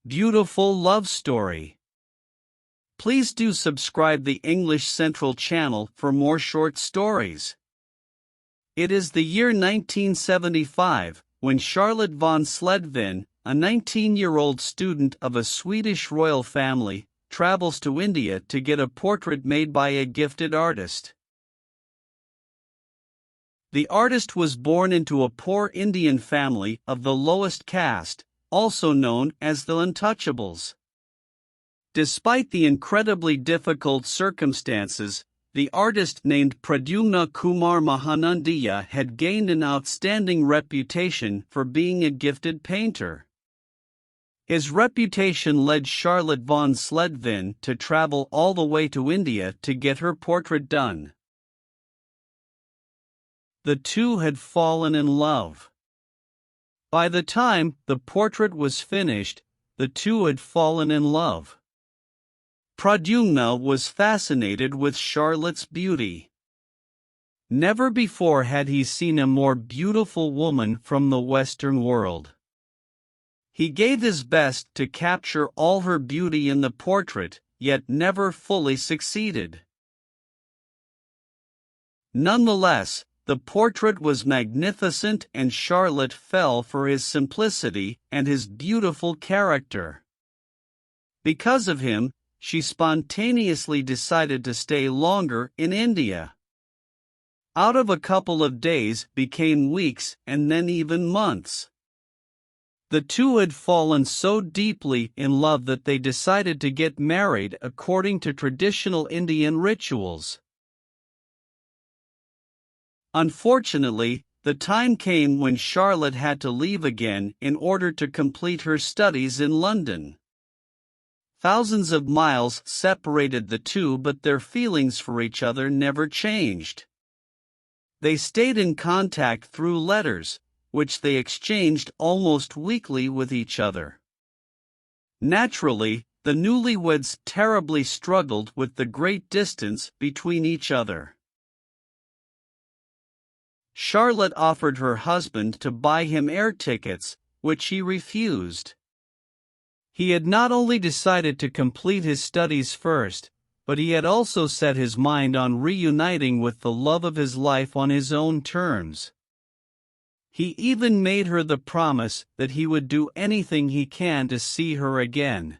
Beautiful love story. Please do subscribe the English Central channel for more short stories. It is the year 1975, when Charlotte von Sledvin, a 19-year-old student of a Swedish royal family, travels to India to get a portrait made by a gifted artist. The artist was born into a poor Indian family of the lowest caste, also known as the Untouchables. Despite the incredibly difficult circumstances, the artist named Pradyumna Kumar Mahanandiya had gained an outstanding reputation for being a gifted painter. His reputation led Charlotte von Sledvin to travel all the way to India to get her portrait done. The two had fallen in love. By the time the portrait was finished, the two had fallen in love. Pradyumna was fascinated with Charlotte's beauty. Never before had he seen a more beautiful woman from the Western world. He gave his best to capture all her beauty in the portrait, yet never fully succeeded. Nonetheless, the portrait was magnificent and Charlotte fell for his simplicity and his beautiful character. Because of him, she spontaneously decided to stay longer in India. Out of a couple of days became weeks and then even months. The two had fallen so deeply in love that they decided to get married according to traditional Indian rituals. Unfortunately, the time came when Charlotte had to leave again in order to complete her studies in London. Thousands of miles separated the two, but their feelings for each other never changed. They stayed in contact through letters, which they exchanged almost weekly with each other. Naturally, the newlyweds terribly struggled with the great distance between each other. Charlotte offered her husband to buy him air tickets, which he refused. He had not only decided to complete his studies first, but he had also set his mind on reuniting with the love of his life on his own terms. He even made her the promise that he would do anything he can to see her again.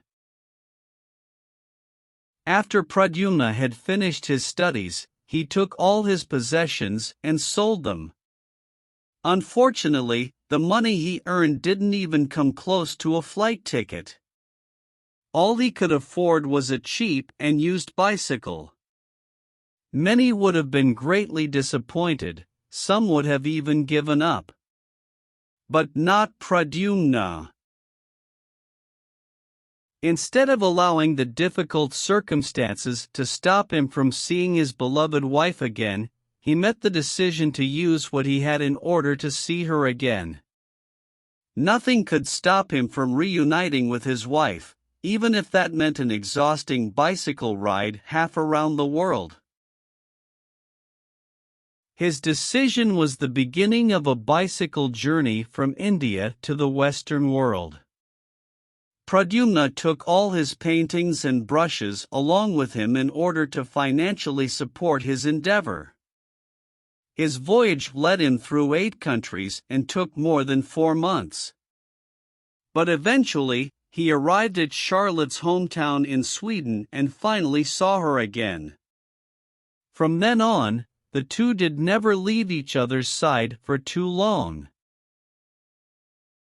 After Pradyumna had finished his studies, he took all his possessions and sold them. Unfortunately, the money he earned didn't even come close to a flight ticket. All he could afford was a cheap and used bicycle. Many would have been greatly disappointed, some would have even given up. But not Pradyumna. Instead of allowing the difficult circumstances to stop him from seeing his beloved wife again, he met the decision to use what he had in order to see her again. Nothing could stop him from reuniting with his wife, even if that meant an exhausting bicycle ride half around the world. His decision was the beginning of a bicycle journey from India to the Western world. Pradyumna took all his paintings and brushes along with him in order to financially support his endeavor. His voyage led him through 8 countries and took more than 4 months. But eventually, he arrived at Charlotte's hometown in Sweden and finally saw her again. From then on, the two did never leave each other's side for too long.